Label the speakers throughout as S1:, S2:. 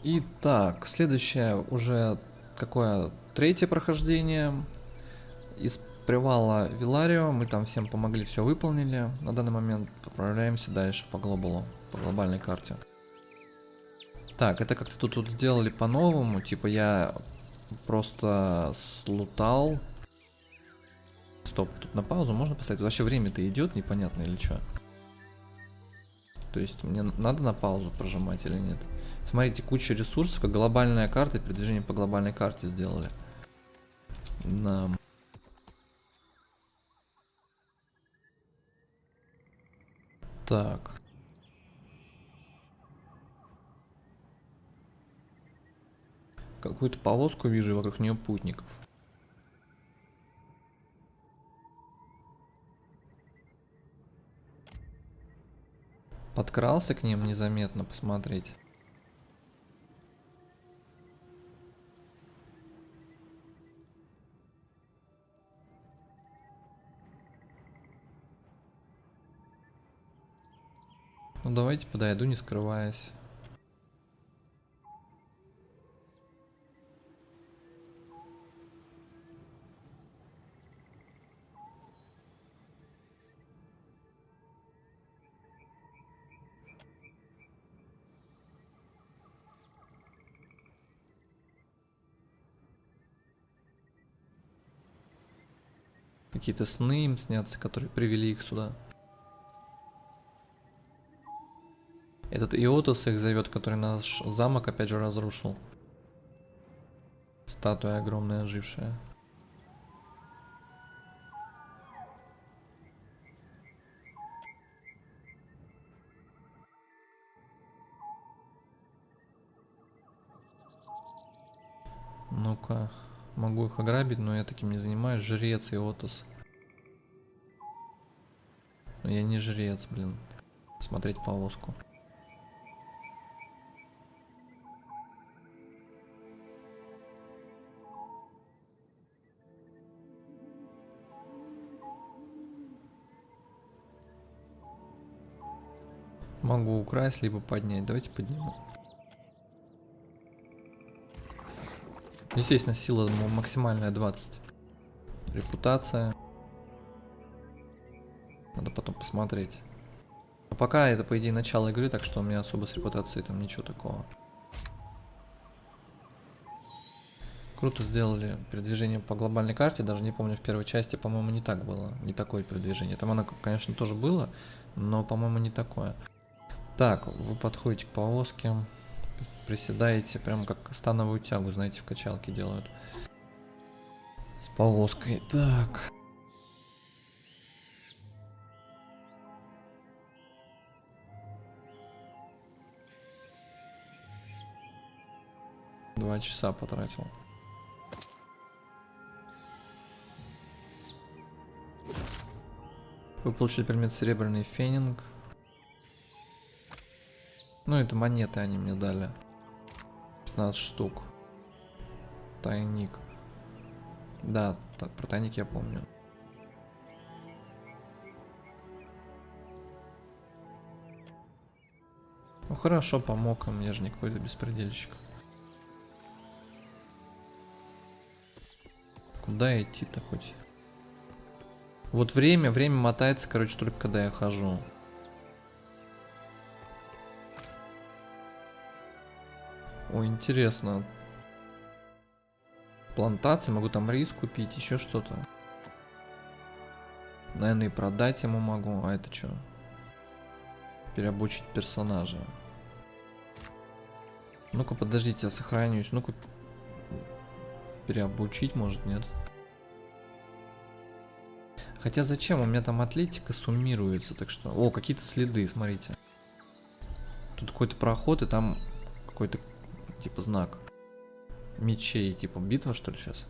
S1: Итак, следующее уже какое? Третье прохождение. Из привала Виларио. Мы там всем помогли, все выполнили. На данный момент отправляемся дальше по глобалу, по глобальной карте. Так, это как-то тут сделали по-новому. Типа я просто слутал. Стоп, тут на паузу можно поставить? Вообще время-то идет, непонятно или что? То есть мне надо на паузу прожимать или нет? Смотрите, куча ресурсов, как глобальная карта и передвижение по глобальной карте сделали. Да. Так. Какую-то повозку вижу, и вокруг нее путников. Подкрался к ним незаметно посмотреть. Ну давайте подойду, не скрываясь. Какие-то сны им снятся, которые привели их сюда. Этот Иотос их зовет, который наш замок опять же разрушил. Статуя огромная, ожившая. Ну-ка, могу их ограбить, но я таким не занимаюсь. Жрец Иотос. Но я не жрец, блин. Смотреть повозку. Могу украсть, либо поднять. Давайте поднимем. Естественно, сила максимальная 20. Репутация. Надо потом посмотреть. Но пока это, по идее, начало игры, так что у меня особо с репутацией там ничего такого. Круто сделали передвижение по глобальной карте. Даже не помню, в первой части, по-моему, не так было. Не такое передвижение. Там оно, конечно, тоже было, но, по-моему, не такое. Так, вы подходите к повозке, приседаете, прям как становую тягу, знаете, в качалке делают. С повозкой. Так. Два часа потратил. Вы получили предмет серебряный фенинг. Ну, это монеты они мне дали. 15 штук. Тайник. Да, так, про тайник я помню. Ну хорошо, помог им, я же не какой-то беспредельщик. Куда идти-то хоть? Вот время мотается, короче, только когда я хожу. Ой, интересно. Плантации, могу там рис купить, еще что-то. Наверное, и продать ему могу. А это что? Переобучить персонажа. Ну-ка, подождите, я сохранюсь. Ну-ка. Переобучить, может, нет? Хотя зачем? У меня там атлетика суммируется, так что... О, какие-то следы, смотрите. Тут какой-то проход, и там какой-то, типа, знак. Мечей, типа, битва, что ли, сейчас?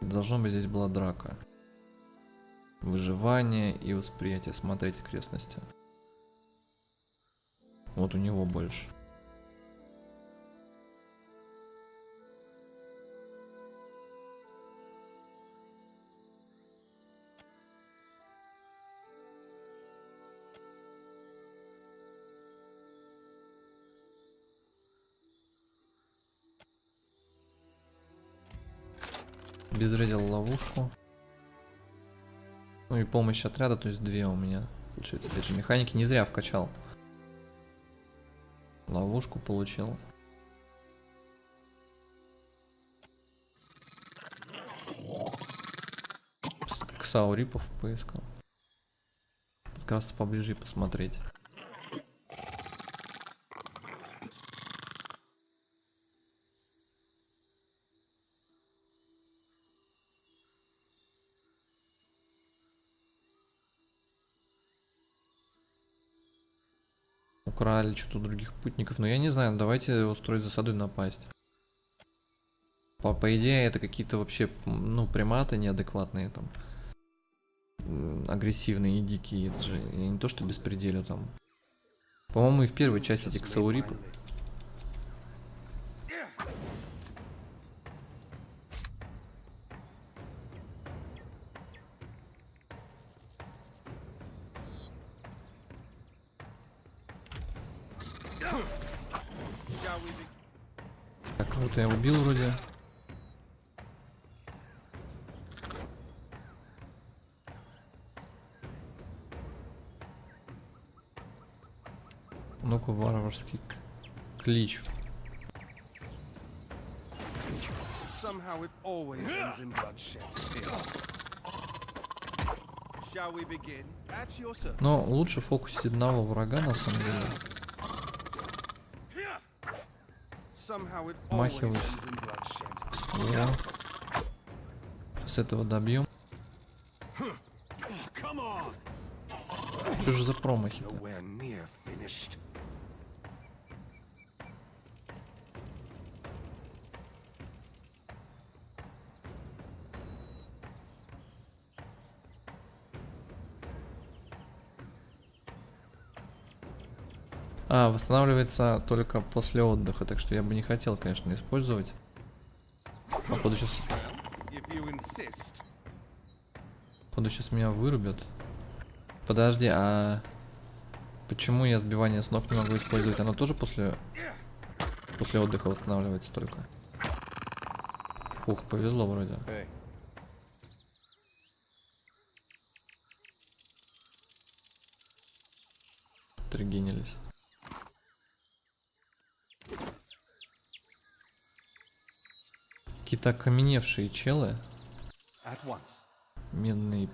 S1: Должно быть, здесь была драка. Выживание и восприятие. Смотреть окрестности. Вот у него больше. обезвредил ловушку. Ну и помощь отряда, то есть 2 у меня. Получается, опять же, механики не зря вкачал. Ловушку получил. Ксаурипов поискал. Как раз поближе посмотреть. Украли что-то у других путников. Но я не знаю, давайте устроить засаду и напасть. По идее, это какие-то вообще, ну, приматы неадекватные там. Агрессивные и дикие. Это же не то, что беспределю там. По-моему, и в первой части эти ксаурипы. Так, кого-то я убил вроде. Ну-ка, варварский клич. Но лучше фокусить одного врага, на самом деле. Махиваюсь. С этого добьем. Что же за промахи-то? Восстанавливается только после отдыха, так что я бы не хотел, конечно, использовать. Походу сейчас меня вырубят. Подожди, а почему я сбивание с ног не могу использовать? Оно тоже после отдыха восстанавливается только. Фух, повезло вроде. Тригенились. Какие-то окаменевшие челы. Медный.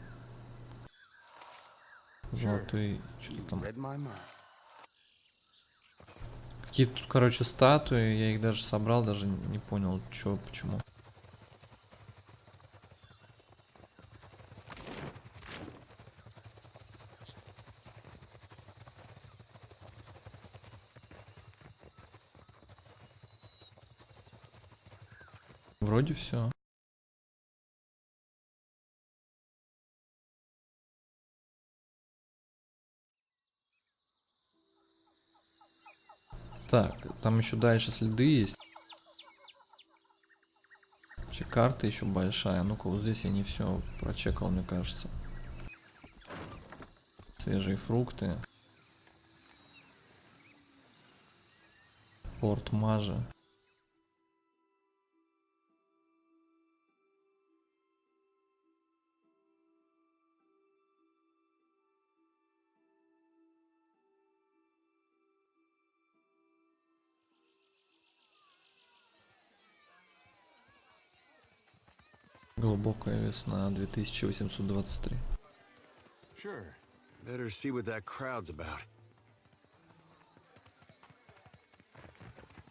S1: Золотой. Что-то там. Какие-то тут, короче, статуи. Я их даже собрал, даже не понял, чё, почему. Вроде все. Так, там еще дальше следы есть. Вообще карта еще большая. Ну-ка, вот здесь я не все прочекал, мне кажется. Свежие фрукты. ПОРТ-МАЖЕ. Глубокая весна 2823.
S2: Sure. Better see what that crowd's about.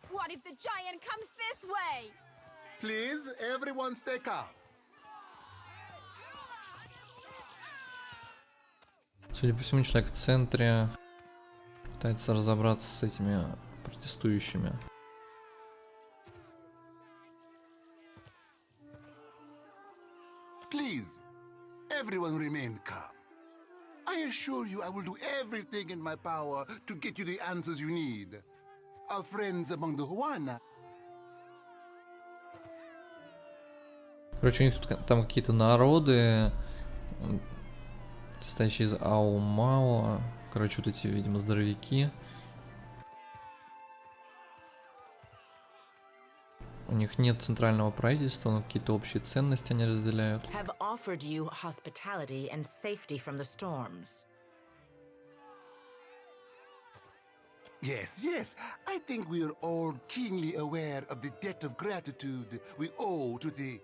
S3: What if the giant comes this way?
S4: Please, everyone stay calm.
S1: Судя по всему, человек в центре пытается разобраться с этими протестующими.
S4: Please, everyone remain calm. I assure you I will do everything in my power to get you the answers you need. Our friends among the Huana.
S1: Короче, у них тут там какие-то народы, состоящие из Аумао. Короче, вот эти, видимо, здоровяки. У них нет центрального правительства, но какие-то общие ценности они разделяют.
S5: Have offered you hospitality and safety from the storms.
S4: Yes, yes. I think we are all keenly aware of the debt of gratitude we owe to the...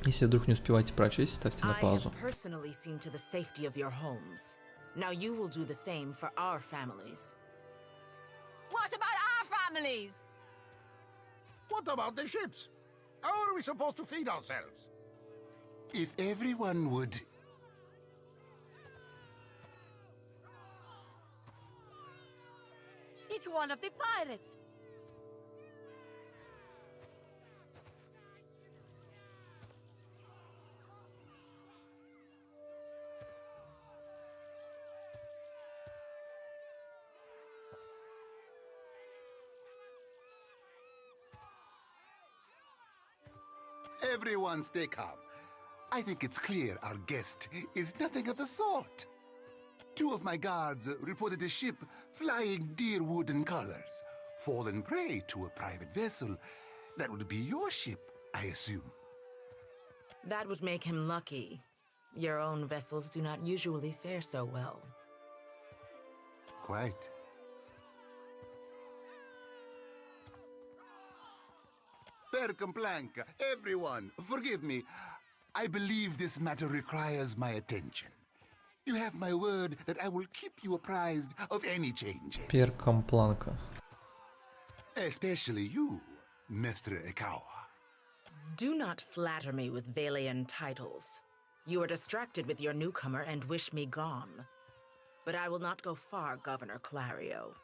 S1: Если вдруг не успеваете прочесть, ставьте на
S5: I
S1: паузу.
S5: have personally seen to the safety of your homes. Now you will do the same for our families.
S3: What about our families?
S6: What about the ships? How are we supposed to feed ourselves?
S4: If everyone would...
S3: It's one of the pirates.
S4: Everyone stay calm. I think it's clear our guest is nothing of the sort. 2 of my guards reported a ship flying deer wooden colors, fallen prey to a private vessel. That would be your ship, I assume.
S5: That would make him lucky. Your own vessels do not usually fare so well.
S4: Quite. Per complanca, everyone, forgive me. I believe this matter requires my attention. You have my word that I will keep you apprised of any changes.
S1: Перкомпланка.
S4: Especially you, Mr. Ikawa.
S5: Do not flatter me with Valian titles. You are distracted with your newcomer and wish me gone. But I will not go far, Governor Clario.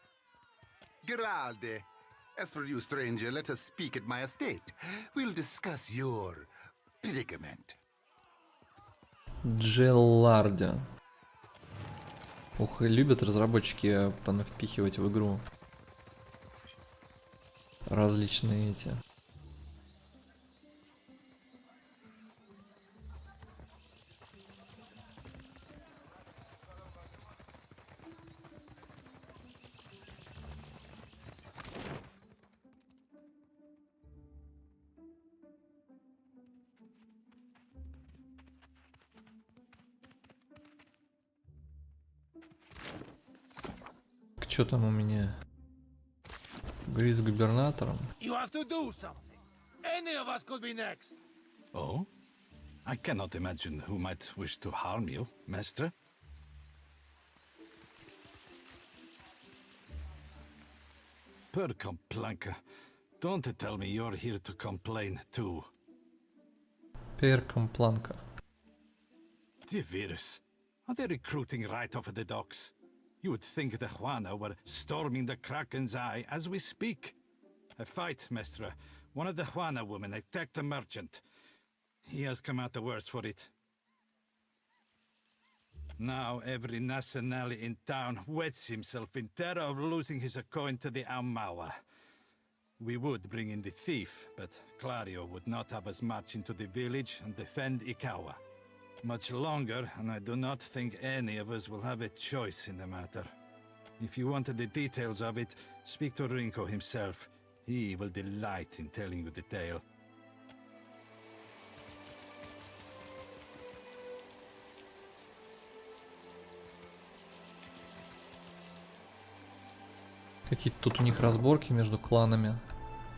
S4: Grande. As for you, stranger, let us speak at my estate. We'll discuss your predicament.
S1: Джелларди. Ух, и любят разработчики впихивать в игру различные эти. Что там у меня? Говорит с губернатором.
S6: You have to do something. Any of us could be next.
S2: Oh? I cannot imagine who might wish to harm you, Mestre. Per complanca, don't tell me you're here to complain too.
S1: Перкомпланка.
S2: The virus. Are they recruiting right off of the docks? You would think the Juana were storming the Kraken's Eye as we speak. A fight, Mestre. One of the Juana women attacked a merchant. He has come out the worse for it. Now every nationale in town wets himself in terror of losing his coin to the Aumaua. We would bring in the thief, but Clario would not have us march into the village and defend Ikawa much longer, and I do not think any of us will have a choice in the matter. If you wanted the details of it, speak to Rinko himself. He will delight in telling you the tale.
S1: Какие-то тут у них разборки между кланами.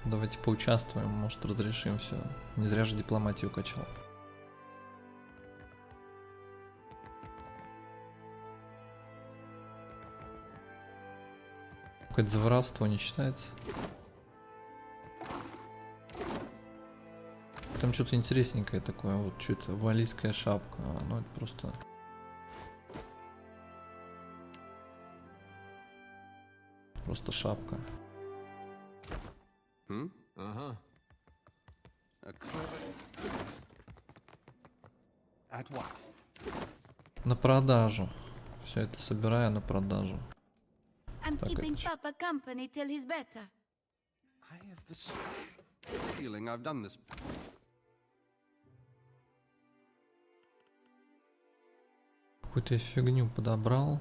S1: Давайте поучаствуем, может разрешим все. Не зря же дипломатию качал. Какое-то заворовство не считается. Там что-то интересненькое такое. Вот что-то валийская шапка. Ну это просто... Просто шапка.
S2: Uh-huh. A clever... At what?
S1: На продажу. Все это собираю на продажу.
S3: I'm
S1: Так,
S3: keeping
S1: это ж-
S3: Papa company till he's better.
S2: I have the feeling I've done this.
S1: Какую-то я фигню подобрал.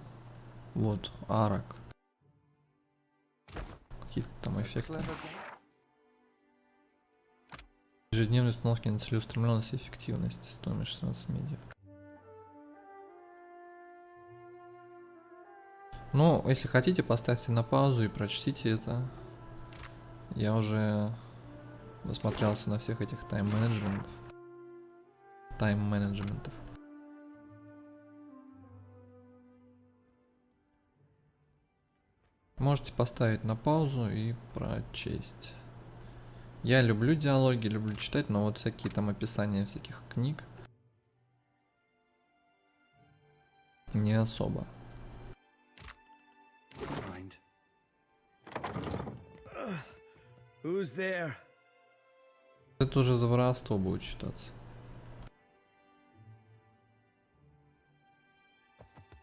S1: Вот, арок. Какие-то там эффекты. Ежедневные установки на целеустремленность и эффективность. Стоимость 16 медиа. Ну, если хотите, поставьте на паузу и прочтите это. Я уже насмотрелся на всех этих тайм-менеджментов. Можете поставить на паузу и прочесть. Я люблю диалоги, люблю читать, но вот всякие там описания всяких книг не особо.
S7: Who's there?
S1: Это уже за воровство будет считаться.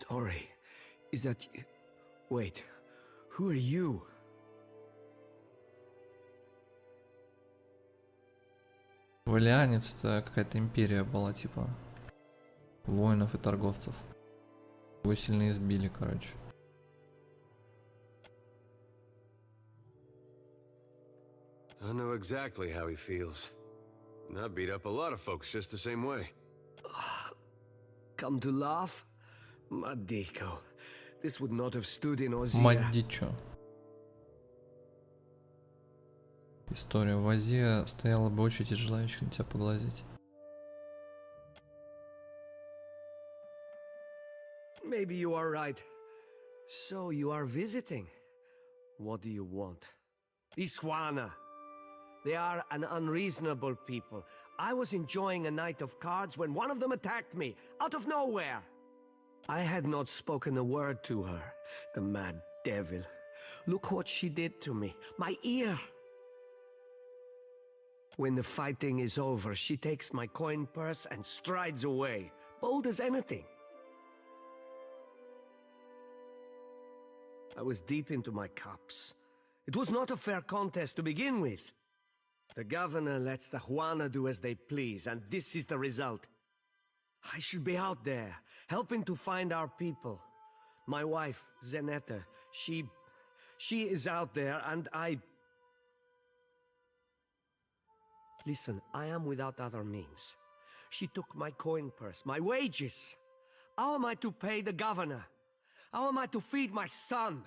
S7: Tori, is that you? Wait, who are you?
S1: Валианец — это какая-то империя была, типа воинов и торговцев. Его сильно избили, короче.
S8: I know exactly how he feels. And I beat up a lot of folks just the same way.
S7: Come to laugh? Madiko, this would not have stood in Ozia.
S1: Мадичо. История. В Азии стояла бы очередь из желающих на тебя поглазеть.
S7: Maybe you are right. So you are visiting. What do you want? Iswana. They are an unreasonable people. I was enjoying a night of cards when one of them attacked me, out of nowhere. I had not spoken a word to her, the mad devil. Look what she did to me, my ear. When the fighting is over, she takes my coin purse and strides away, bold as anything. I was deep into my cups. It was not a fair contest to begin with. The governor lets the Juana do as they please, and this is the result. I should be out there, helping to find our people. My wife, Zenetta, she is out there, and I... Listen, I am without other means. She took my coin purse, my wages. How am I to pay the governor? How am I to feed my son?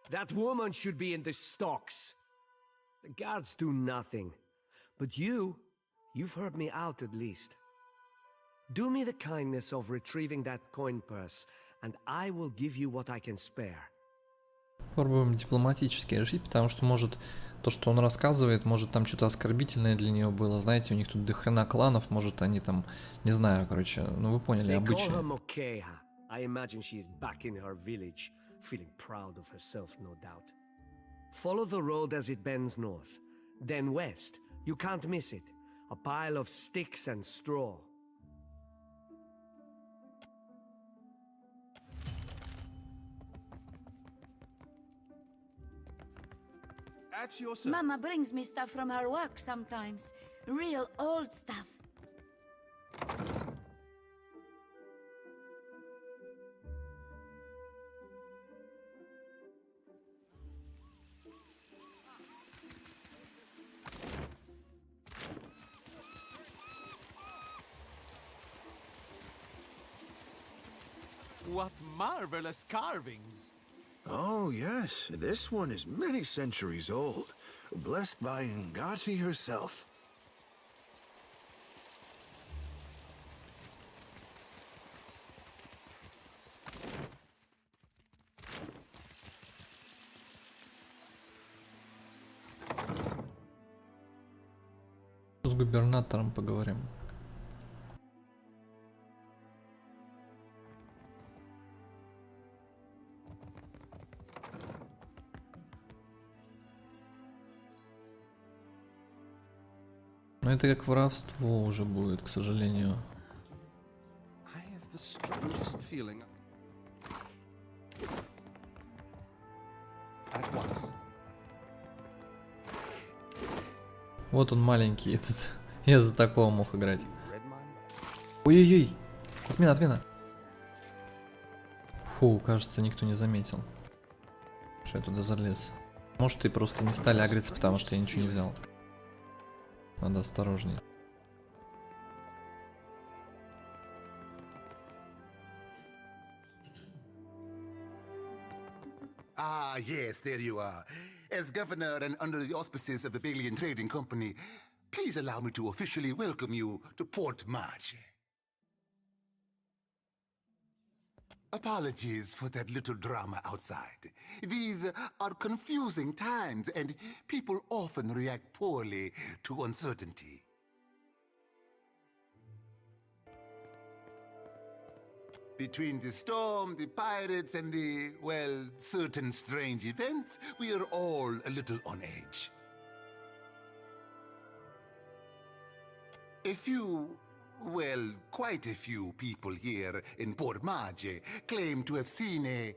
S7: That woman should be in the stocks. The guards do nothing. But you've heard me out at least. Do me the kindness of retrieving that coin purse, and I will give you what I can spare.
S1: Попробуем дипломатически решить, потому что может то, что он рассказывает, может там что-то оскорбительное для нее было. Знаете, у них тут дохрена кланов, может они там, не знаю, короче, ну вы поняли, обычно.
S7: I imagine she is back in her village, feeling proud of herself, no doubt. Follow the road as it bends north, then west. You can't miss it. A pile of sticks and straw.
S8: At your service.
S3: Mama brings me stuff from her work sometimes. Real old stuff.
S9: What marvelous carvings!
S6: Oh, yes. This one is many centuries old. Blessed by Ngati herself.
S1: С губернатором поговорим. Но это как воровство уже будет, к сожалению.
S9: I have the strangest feeling. At once.
S1: Вот он маленький этот. Я за такого мог играть. Ой-ой-ой. Отмена, отмена. Фу, кажется, никто не заметил, что я туда залез. Может, и просто не стали агриться, потому что я ничего не взял. Надо осторожней.
S4: Ah, yes, there you are. As governor and under the auspices of the Valian Trading Company, please allow me to officially welcome you to ПОРТ-МАЖЕ. Apologies for that little drama outside. These are confusing times, and people often react poorly to uncertainty. Between the storm, the pirates, and the, well, certain strange events, we are all a little on edge. A few, well, quite a few people here in ПОРТ-МАЖЕ claim to have seen a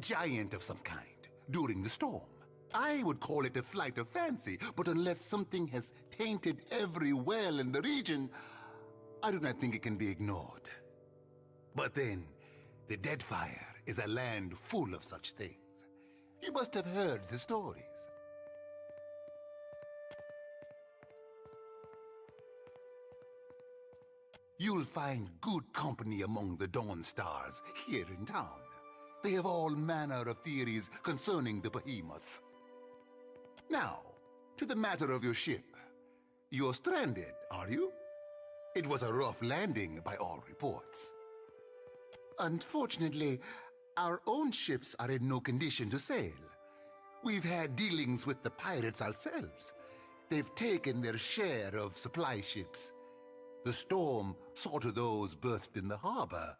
S4: giant of some kind during the storm. I would call it a flight of fancy, but unless something has tainted every well in the region, I do not think it can be ignored. But then, the Deadfire is a land full of such things. You must have heard the stories. You'll find good company among the Dawn Stars here in town. They have all manner of theories concerning the behemoth. Now, to the matter of your ship. You're stranded, are you? It was a rough landing by all reports. Unfortunately, our own ships are in no condition to sail. We've had dealings with the pirates ourselves. They've taken their share of supply ships. The storm saw to those berthed in the harbor.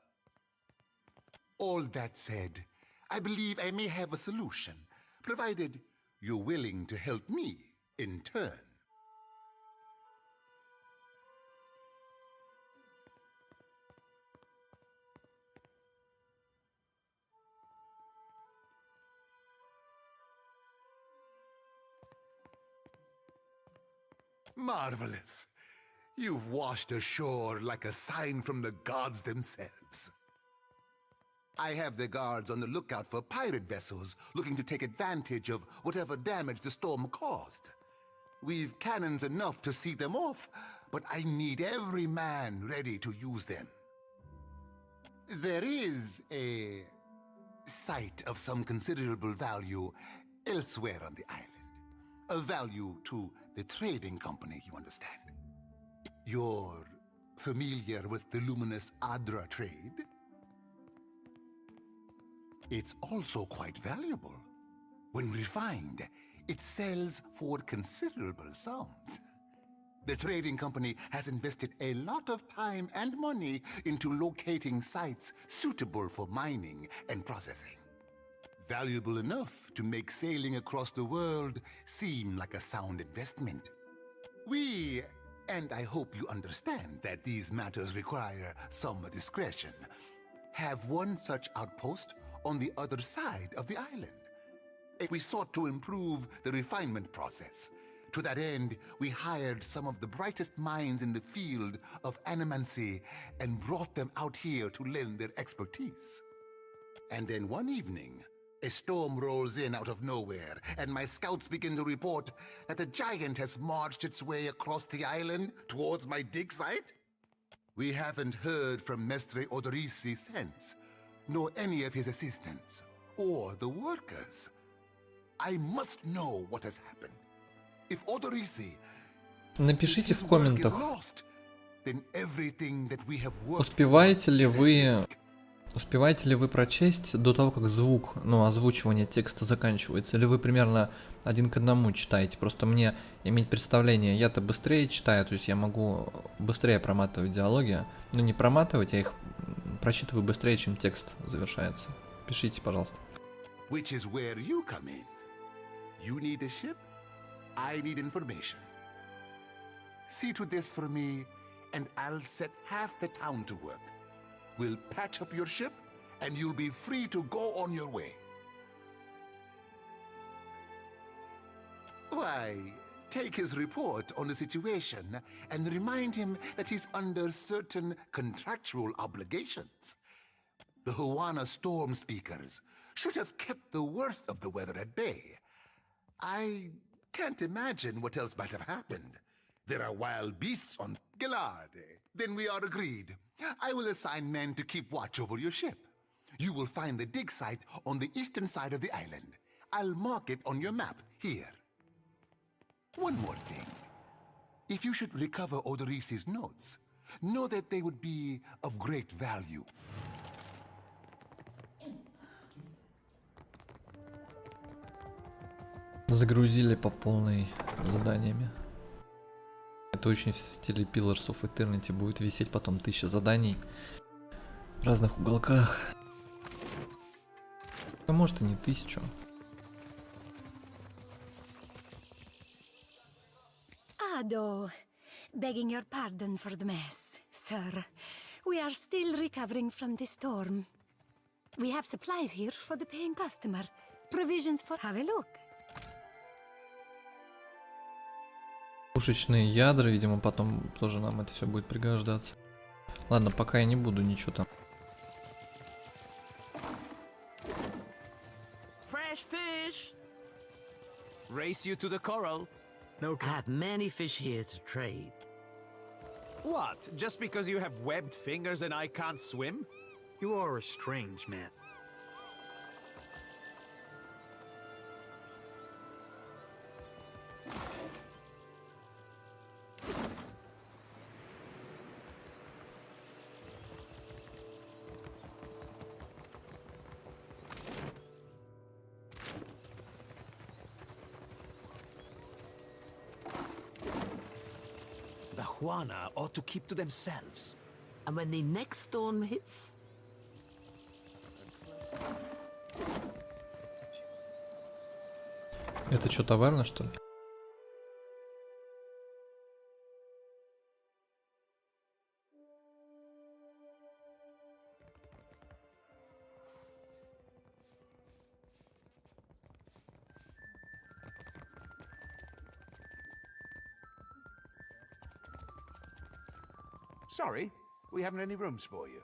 S4: All that said, I believe I may have a solution, provided you're willing to help me in turn. Marvelous. You've washed ashore like a sign from the gods themselves. I have the guards on the lookout for pirate vessels looking to take advantage of whatever damage the storm caused. We've cannons enough to see them off, but I need every man ready to use them. There is a site of some considerable value elsewhere on the island. A value to the trading company, you understand. You're familiar with the luminous Adra trade? It's also quite valuable. When refined, it sells for considerable sums. The trading company has invested a lot of time and money into locating sites suitable for mining and processing. Valuable enough to make sailing across the world seem like a sound investment. We, and I hope you understand that these matters require some discretion, have one such outpost on the other side of the island. We sought to improve the refinement process. To that end, we hired some of the brightest minds in the field of animancy and brought them out here to lend their expertise. And then one evening, a storm rolls in out of nowhere, and my scouts begin to report that a giant has marched its way across the island towards my dig site. We haven't heard from Mestre Odorisi since, nor any of his assistants, or the workers. I must know what has happened. If Odorisi,
S1: Напишите
S4: his
S1: в
S4: work is
S1: комментах,
S4: lost, then everything that we have worked
S1: успеваете
S4: for
S1: ли
S4: is at
S1: вы
S4: risk.
S1: Успеваете ли вы прочесть до того, как звук, озвучивание текста заканчивается, или вы примерно 1 к 1 читаете? Просто мне иметь представление, я-то быстрее читаю, то есть я могу быстрее проматывать диалоги, но не проматывать, я их прочитываю быстрее, чем текст завершается. Пишите, пожалуйста.
S4: Which is where you come in. You need a ship, I need information. See to this for me, and I'll set half the town to work. We'll patch up your ship, and you'll be free to go on your way. Why, take his report on the situation and remind him that he's under certain contractual obligations. The Huana storm speakers should have kept the worst of the weather at bay. I can't imagine what else might have happened. There are wild beasts on Galade. Then we are agreed. I will assign men to keep watch over your ship. You will find the dig site on the eastern side of the island. I'll mark it on your map here. One more thing. If you should recover Odoris's notes, know that they would be of great value.
S1: Загрузили по полной заданиями. Это очень в стиле Pillars of Eternity. Будет висеть потом 1000 заданий в разных уголках. А может и не 1000.
S3: Ado, begging your pardon for the mess, sir. We are still recovering from the storm. We have supplies here for the paying customer. Provisions for... Have a look.
S1: Пушечные ядра, видимо, потом тоже нам это все будет пригождаться. Ладно, пока я не буду ничего там.
S10: Fresh fish. Race you to the coral. No, I have many fish here to trade. What? Just because you have webbed fingers and I can't swim? You are a strange man. The Juana ought to keep to themselves. And when the next storm hits...
S1: Это что, таверна, что ли?
S11: Sorry, we haven't any rooms for you.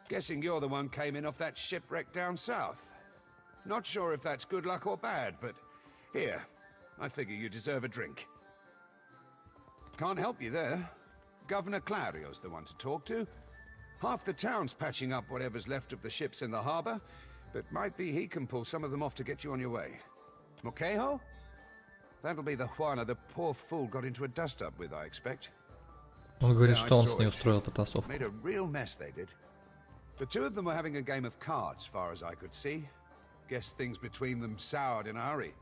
S11: Guessing you're the one came in off that shipwreck down south. Not sure if that's good luck or bad, but here, I figure you deserve a drink. Can't help you there. Governor CLARIO's the one to talk to. Half the town's patching up whatever's left of the ships in the harbor, but might be he can pull some of them off to get you on your way. Moquejo? That'll be the Juana the poor fool got into a dust-up with, I expect.
S1: Он говорит, что он с ней устроил потасовку.
S11: Made a real mess, they did. The two of them were having a game of cards, far as I could see. Guess things between them soured in a hurry.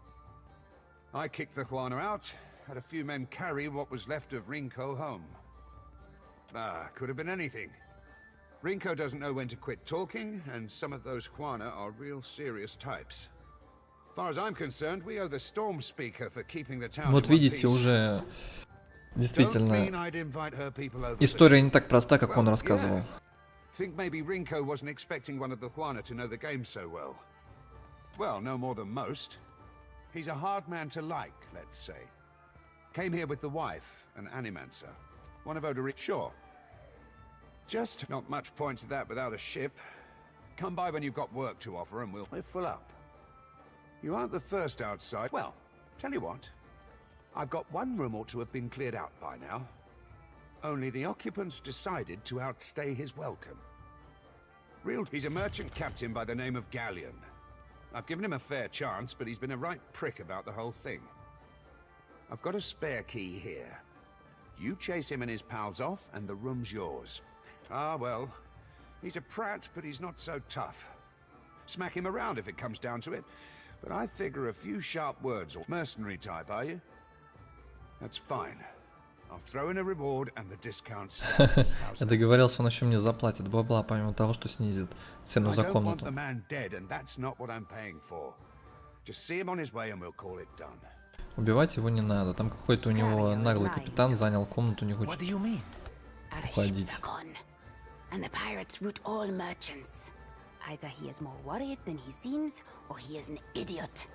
S11: I kicked the Juana out, had a few men carry what was left of Rinko home. Could have been anything. Rinko doesn't know when to quit talking, and some of those Juana are real serious types. As far as I'm concerned, we owe the Storm Speaker for keeping the town.
S1: Вот видите, уже действительно история не так проста, как он рассказывал.
S11: Think maybe Rinko wasn't expecting one of the Juana to know the game so well. Well, no more than most. He's a hard man to like, let's say. Came here with the wife, an animancer. One of Odorit's. Sure. Just not much point to that without a ship. Come by when you've got work to offer and we're full up. You aren't the first outside. Well, tell you what. I've got one room ought to have been cleared out by now. Only the occupants decided to outstay his welcome. He's a merchant captain by the name of GALIAN. I've given him a fair chance, but he's been a right prick about the whole thing. I've got a spare key here. You chase him and his pals off, and the room's yours. Ah, well, he's a prat, but he's not so tough. Smack him around if it comes down to it, but I figure a few sharp words or mercenary type, are you? That's fine. I'll throw in a reward and the discount stands.
S1: Я договорился, он еще мне заплатит бабла, помимо того, что снизит цену за комнату. Убивать его не надо. Там какой-то у него наглый капитан занял комнату, не хочет уходить.
S12: And the pirates root all merchants. Either he is more worried than he seems, or he is an idiot.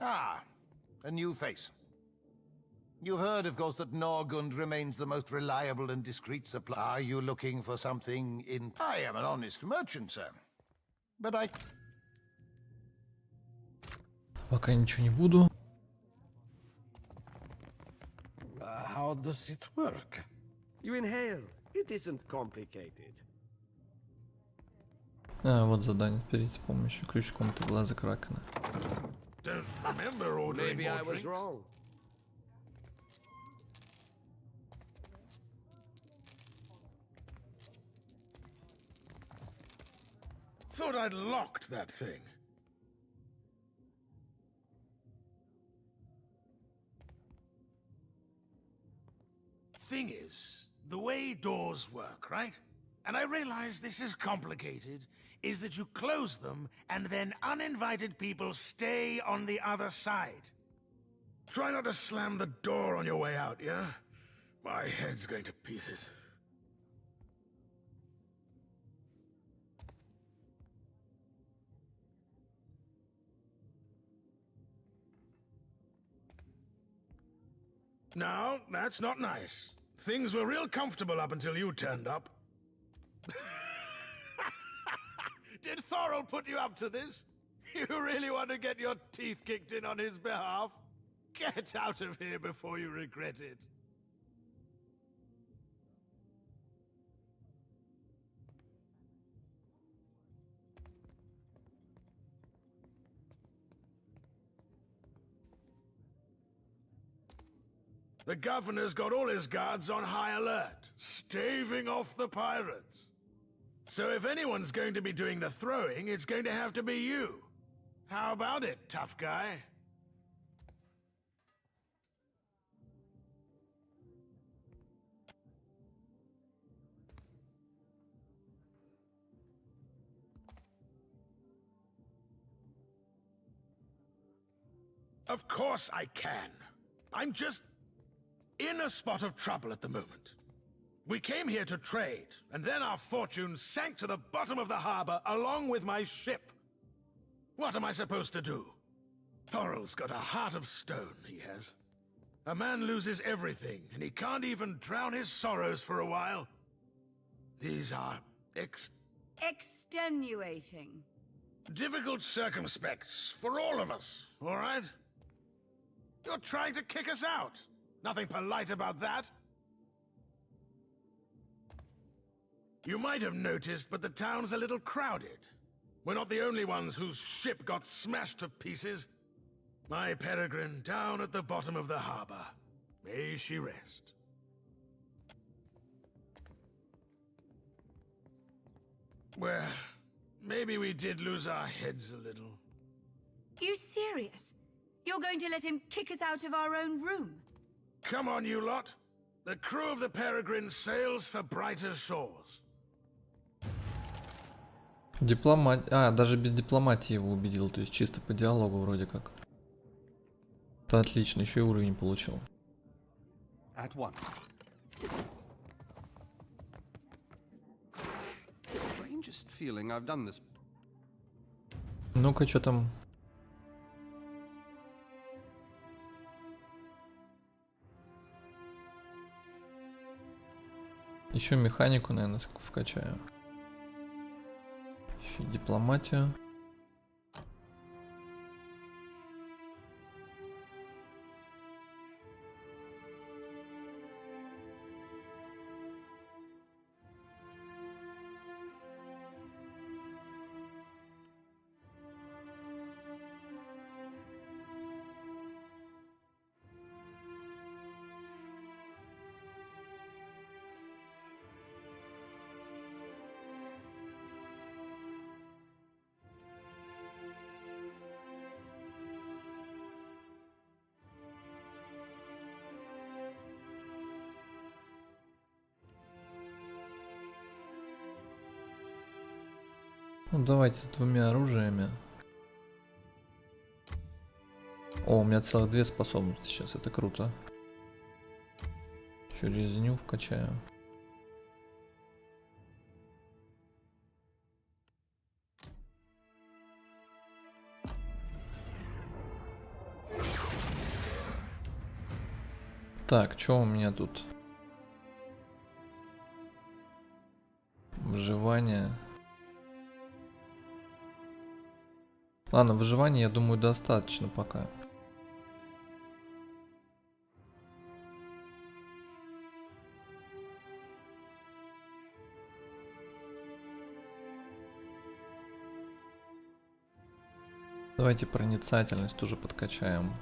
S4: Ah, a new face. You've heard, of course, that Norgund remains the most reliable and discreet supplier. Are you looking for something in... I am an honest merchant, sir. But I...
S1: Пока ничего не буду.
S9: How does it work?
S7: You inhale. It isn't complicated.
S1: А, вот задание. Перейти с помощью ключ комнаты глаза Кракена.
S11: Don't remember ordering
S7: Maybe
S11: more
S7: I was
S11: drinks.
S7: wrong.
S11: Thought I'd locked that thing. Thing is, the way doors work, right? And I realize this is complicated, is that you close them and then uninvited people stay on the other side. Try not to slam the door on your way out, yeah? My head's going to pieces. No, that's not nice. Things were real comfortable up until you turned up. Did Thorel put you up to this? You really want to get your teeth kicked in on his behalf? Get out of here before you regret it. The governor's got all his guards on high alert, staving off the pirates. So if anyone's going to be doing the throwing, it's going to have to be you. How about it, tough guy? Of course I can. I'm just in a spot of trouble at the moment. We came here to trade, and then our fortune sank to the bottom of the harbor along with my ship. What am I supposed to do? Thorel's got a heart of stone, he has. A man loses everything, and he can't even drown his sorrows for a while. These are
S13: extenuating.
S11: difficult circumspects for all of us, all right? You're trying to kick us out. Nothing polite about that. You might have noticed, but the town's a little crowded. We're not the only ones whose ship got smashed to pieces. My peregrine down at the bottom of the harbor. May she rest. Well, maybe we did lose our heads a little.
S13: You serious? You're going to let him kick us out of our own room?
S11: Come on, you lot. The crew of the Peregrine sails for brighter shores.
S1: Дипломат... А, даже без дипломатии его убедил, то есть чисто по диалогу вроде как. Это отлично, еще и уровень получил.
S9: At once. Strangest feeling I've done this.
S1: Ну-ка, что там? Еще механику, наверное, вкачаю. Еще дипломатию. Ну, давайте с двумя оружиями. О, у меня целых две способности сейчас, это круто. Еще резню вкачаю. Так, что у меня тут? Выживание. Ладно, выживание, я думаю, достаточно пока. Давайте проницательность тоже подкачаем.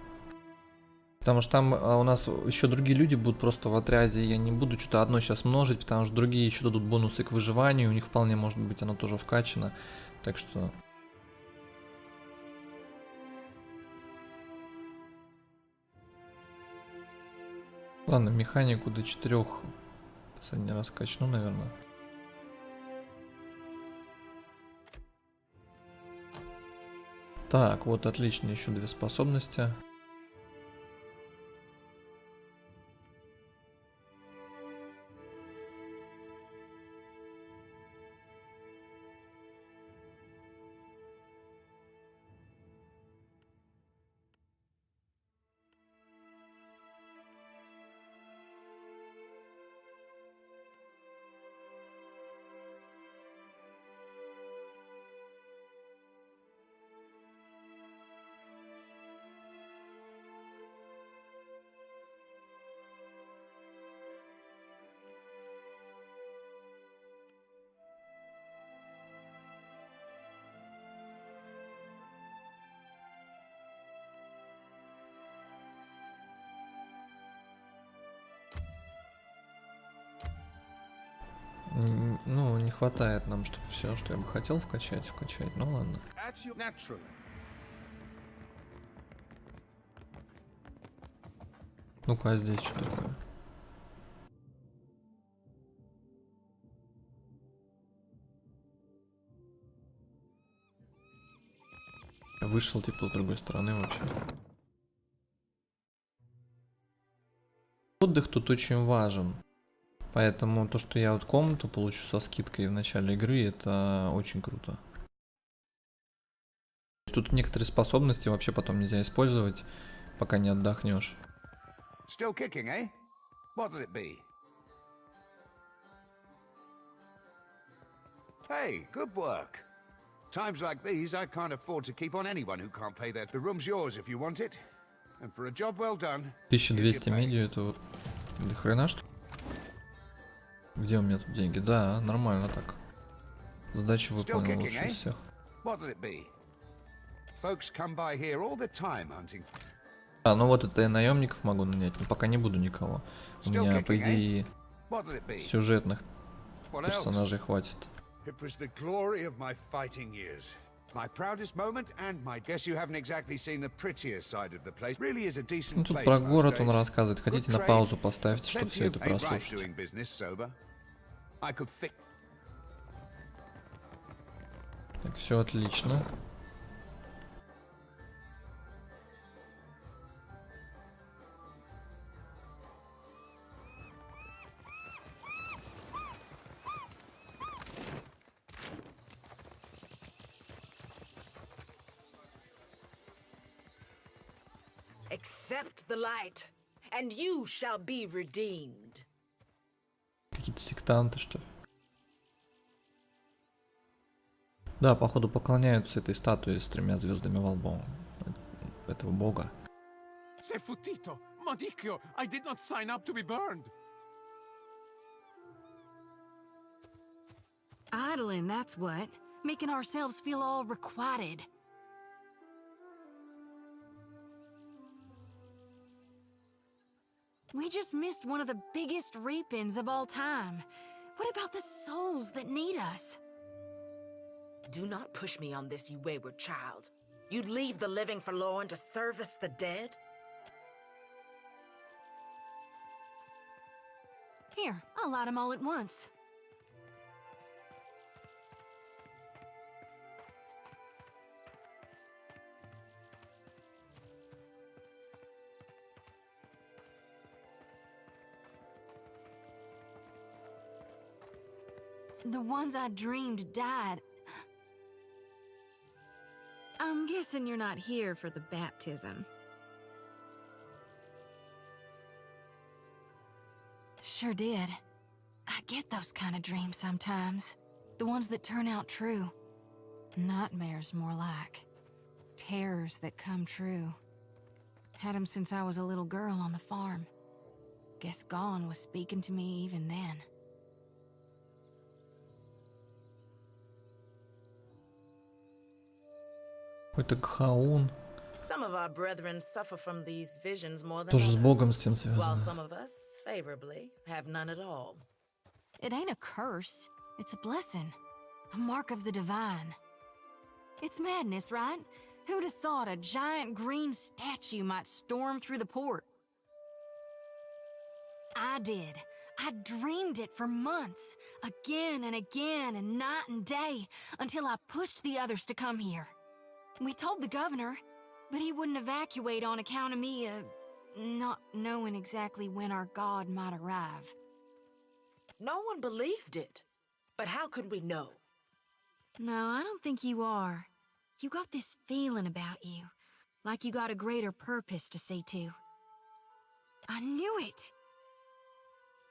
S1: Потому что там у нас еще другие люди будут просто в отряде. Я не буду что-то одно сейчас множить, потому что другие еще дадут бонусы к выживанию. У них вполне может быть оно тоже вкачано. Так что... Ладно, механику до 4 последний раз качну, наверное. Так, вот отлично, еще 2 способности. Ну, не хватает нам, чтобы все, что я бы хотел вкачать. Ну ладно. Ну-ка, а здесь что такое? Вышел типа с другой стороны вообще. Отдых тут очень важен. Поэтому то, что я вот комнату получу со скидкой в начале игры, это очень круто. Тут некоторые способности вообще потом нельзя использовать, пока не отдохнешь.
S11: Still kicking, eh? What'll it be? Hey, good work. Times like these, I can't afford to keep on anyone who can't pay their... The room's yours if you want it. And for a job well done,
S1: 1200 медиа, это вот до хрена что? Где у меня тут деньги? Да, нормально так. Задачу выполнил лучше из всех. А, ну вот это я наемников могу нанять, но пока не буду никого. У меня, по идее, сюжетных персонажей хватит. Ну тут про город он рассказывает. Хотите на паузу поставить, чтобы все это прослушать. Так, все отлично.
S5: Accept the light, and you shall be redeemed.
S1: Какие-то сектанты, что ли? Да, походу поклоняются этой статуе с 3 звездами во лбу. Этого бога.
S10: I did not sign up to be burned.
S13: Idling, that's what. Making ourselves feel all requited. We just missed one of the biggest reap-ins of all time. What about the souls that need us?
S5: Do not push me on this, you wayward child. You'd leave the living forlorn to service the dead?
S13: Here, I'll light them all at once. The ones I dreamed died. I'm guessing you're not here for the baptism. Sure did. I get those kind of dreams sometimes. The ones that turn out true. Nightmares, more like. Terrors that come true. Had them since I was a little girl on the farm. Guess Gone was speaking to me even then.
S1: Какой-то Кхаун.
S5: Some of our brethren suffer from these visions more than
S1: Тоже с
S5: others,
S1: Богом с тем
S5: while
S1: связано.
S5: some of us, favorably, have none at all.
S13: It ain't a curse. It's a blessing. A mark of the divine. It's madness, right? Who'd have thought a giant green statue might storm through the port? I did. I dreamed it for months, again and again, and night and day, until I pushed the others to come here. We told the governor, but he wouldn't evacuate on account of me, not knowing exactly when our god might arrive.
S5: No one believed it. But how could we know?
S13: No, I don't think you are. You got this feeling about you, like you got a greater purpose to see to. I knew it!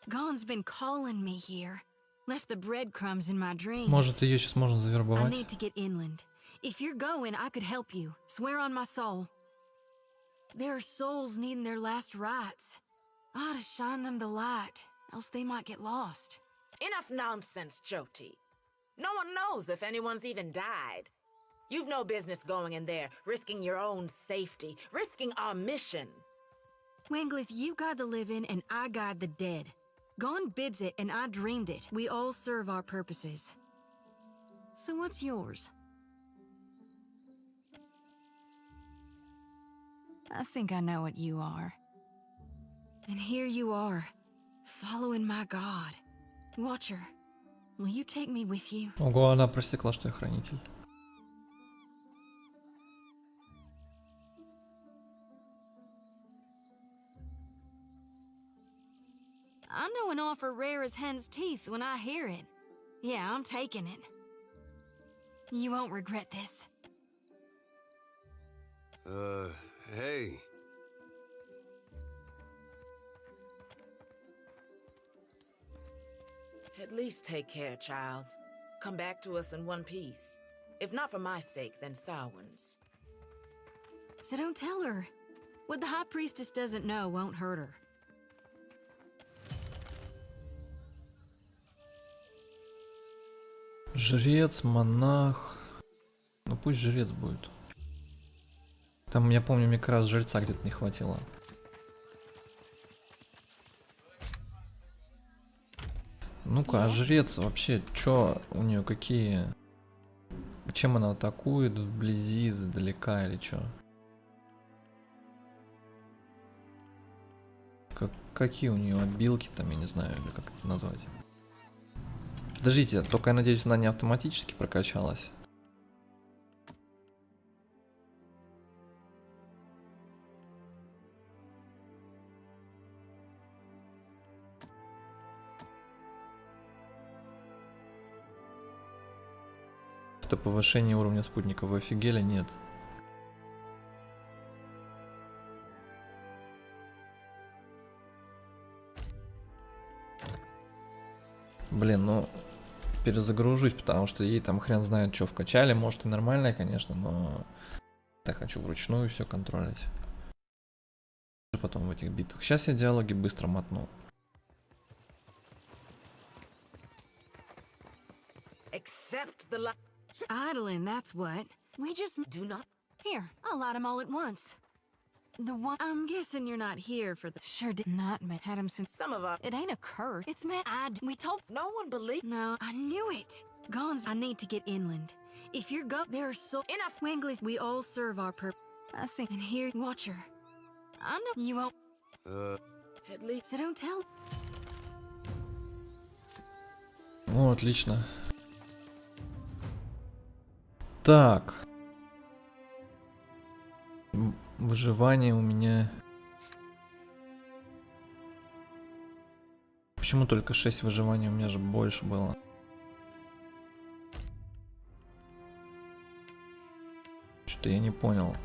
S13: Gone's been calling me here. Left the breadcrumbs in my dreams.
S1: Может, ее сейчас можно
S13: I
S1: завербовать?
S13: need to get inland. If you're going, I could help you. Swear on my soul. There are souls needing their last rites. I ought to shine them the light, else they might get lost.
S5: Enough nonsense, Jyoti. No one knows if anyone's even died. You've no business going in there, risking your own safety, risking our mission.
S13: Wenglith, you guide the living and I guide the dead. Gone bids it and I dreamed it. We all serve our purposes. So what's yours? I think I know what you are. And here you are, following my God. Watcher, will you take me with you?
S1: Ого, она просекла, что я хранитель.
S13: I know an offer rare as hen's teeth when I hear it. Yeah, I'm taking it. You won't regret this.
S8: Hey.
S5: At least take care, child. Come back to us in one piece. If not for my sake, then Samhain's.
S13: So don't tell her. What the High Priestess doesn't know won't hurt her.
S1: Жрец, монах. Ну пусть жрец будет. Там, я помню, мне как раз жреца где-то не хватило. Ну-ка, а жрец вообще, чё у нее, какие... Чем она атакует, вблизи, издалека или чё? Какие у нее обилки там, я не знаю, или как это назвать. Подождите, только я надеюсь, она не автоматически прокачалась. Это повышение уровня спутника. Вы офигели? Нет. Блин, ну перезагружусь, потому что ей там хрен знает, что вкачали. Может и нормальное, конечно, но я хочу вручную все контролить. Потом в этих битвах. Сейчас я диалоги быстро мотну.
S13: Idling, that's what. We just do not. Here, I'll light them all at once. The one I'm guessing you're not here for the sure did not had him since
S5: Some of our
S13: it ain't a curse. It's mad. We told
S5: no one believed.
S13: No, I knew it. Gone's I need to get inland. If you're there are so
S5: enough
S13: Wenglith, we all serve our purpose. I think and here Watcher. I know you won't
S5: at least
S13: so don't tell.
S1: О, отлично. Так. Выживание у меня... Почему только 6 выживаний? У меня же больше было. Что-то я не понял.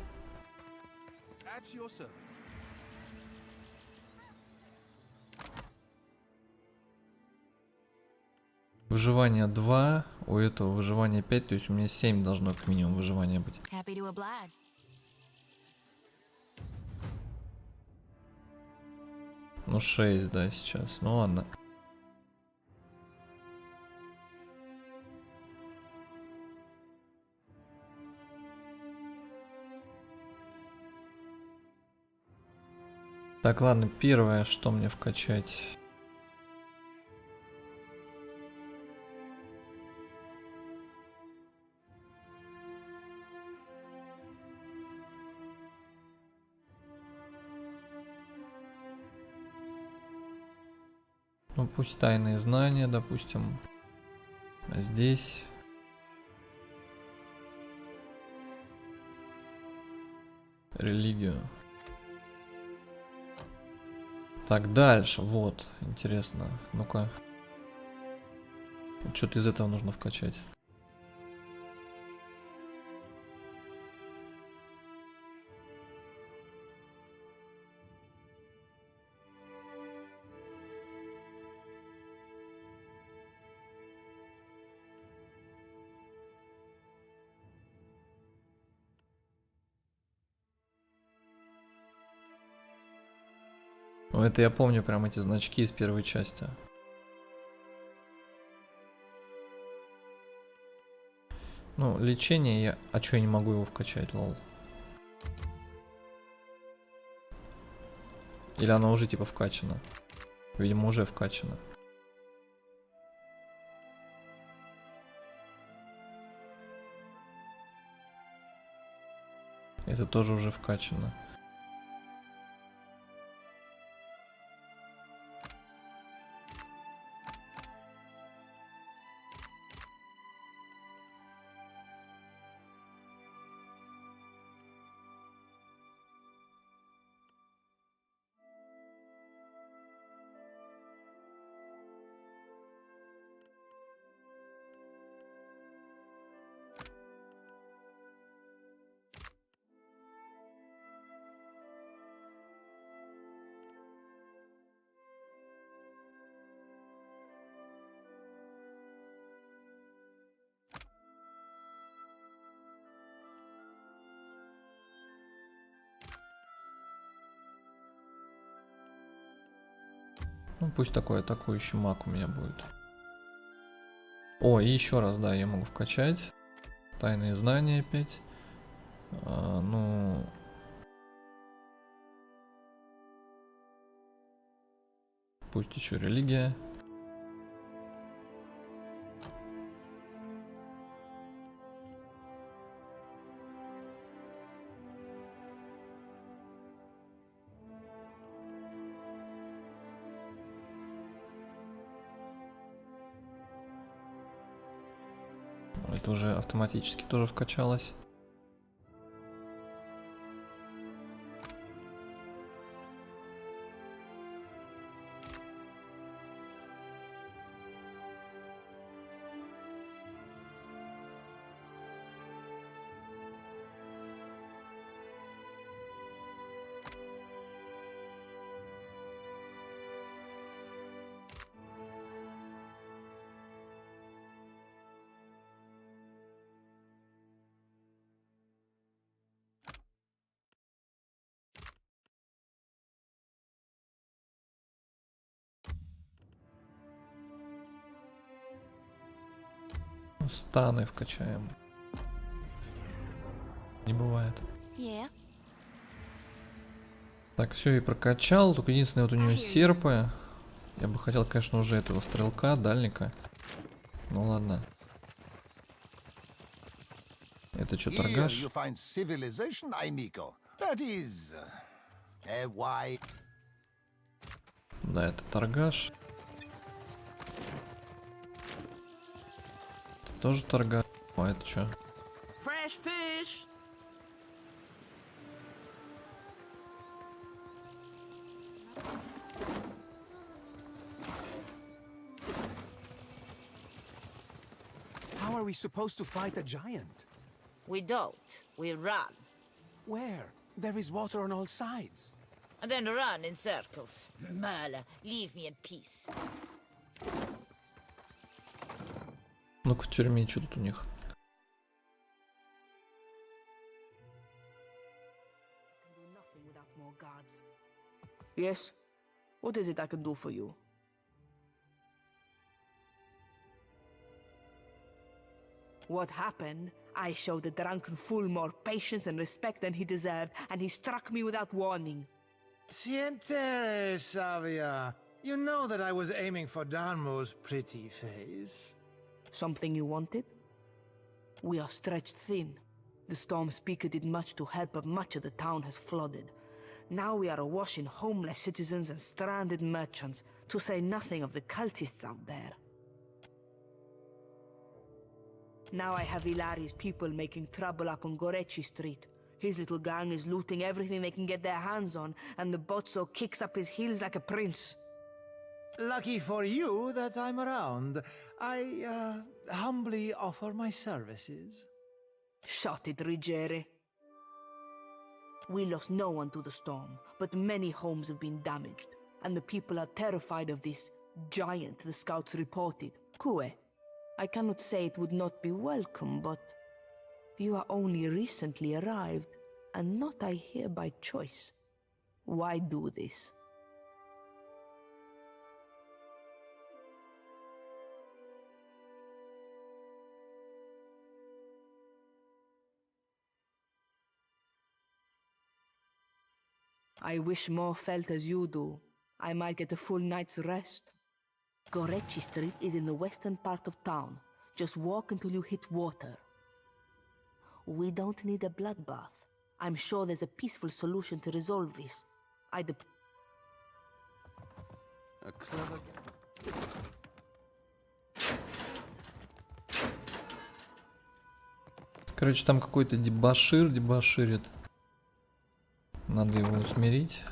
S1: Выживание 2, у этого выживание 5, то есть у меня 7 должно как минимум выживания быть.
S13: Happy to oblige.
S1: Ну 6, да, сейчас. Ну ладно. Так, ладно, первое, что мне вкачать? Ну пусть тайные знания, допустим. А здесь... Религию. Так, дальше, вот, интересно. Ну-ка. Что-то из этого нужно вкачать. Ну, это я помню прям эти значки из первой части. Ну, лечение я... А чё я не могу его вкачать, лол? Или оно уже типа вкачано? Видимо, уже вкачано. Это тоже уже вкачано. Ну, пусть такой атакующий маг у меня будет. О, и еще раз, да, я могу вкачать. Тайные знания опять. Ну... Пусть еще религия. Это уже автоматически тоже вкачалось. Станы вкачаем. Не бывает.
S13: Yeah.
S1: Так, все и прокачал. Только единственное, вот у нее серпы. Я бы хотел, конечно, уже этого стрелка, дальника. Ну ладно. Это что, торгаш? Да, это торгаш. Это тоже торгаш. А это что?
S5: Fresh fish.
S10: How are we supposed to fight a giant?
S5: We don't. We run.
S10: Where? There is water on all sides.
S5: And then run in circles. Merla, leave me in peace.
S1: Ну-ка в тюрьме что тут у них?
S14: Yes? What is it I can do for you? What happened? I showed the drunken fool more patience and respect than he deserved, and he struck me without warning.
S15: Sientere, Savia. You know that I was aiming for Darmo's pretty face.
S14: Something you wanted? We are stretched thin. The storm speaker did much to help, but much of the town has flooded. Now we are awash in homeless citizens and stranded merchants, to say nothing of the cultists out there. Now I have Ilari's people making trouble up on Gorechi Street. His little gang is looting everything they can get their hands on, and the Bozzo kicks up his heels like a prince.
S15: Lucky for you that I'm around. I, humbly offer my services.
S14: Shut it, Ruggieri. We lost no one to the storm, but many homes have been damaged, and the people are terrified of this giant the scouts reported. Kue, I cannot say it would not be welcome, but you are only recently arrived, and not I here by choice. Why do this? I wish more felt as you do. I might get a full night's rest. Gorechi Street is in the western part of town. Just walk until you hit water. We don't need a bloodbath. I'm sure there's a peaceful solution to resolve this.
S9: A clever...
S1: Короче, там какой-то дебошир дебоширит. Надо его усмирить.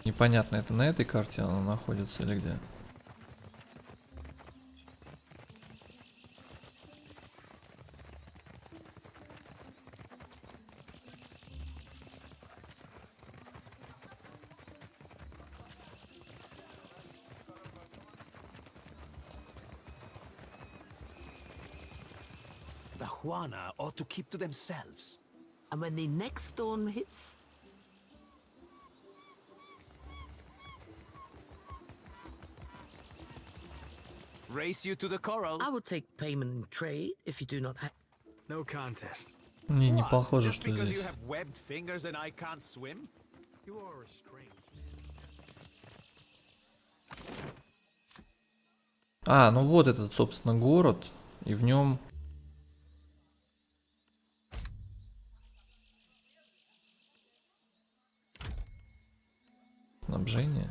S1: Непонятно, это на этой карте она находится или где?
S10: The Juana ought to keep to themselves.
S16: And when the next storm hits?
S10: Race you to the coral.
S16: I will take payment in trade if you do not have...
S10: No contest.
S1: Не похоже,
S10: Just
S1: что
S10: because
S1: здесь.
S10: you have webbed fingers and I can't swim? You are a strange
S1: А, ну вот этот, собственно, город, и в нем... Снабжение.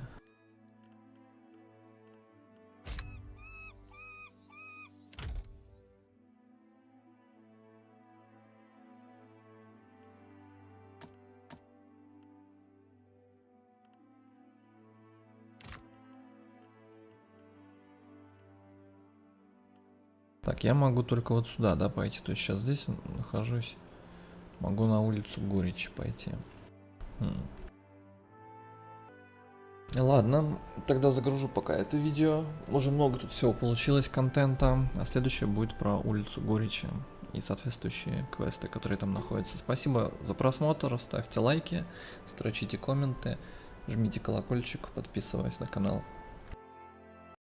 S1: Так, я могу только вот сюда, да, пойти. То есть сейчас здесь нахожусь. Могу на улицу Горечи пойти. Ладно, тогда загружу пока это видео. Уже много тут всего получилось контента. А следующее будет про улицу Горечи и соответствующие квесты, которые там находятся. Спасибо за просмотр. Ставьте лайки, строчите комменты, жмите колокольчик, подписывайтесь на канал.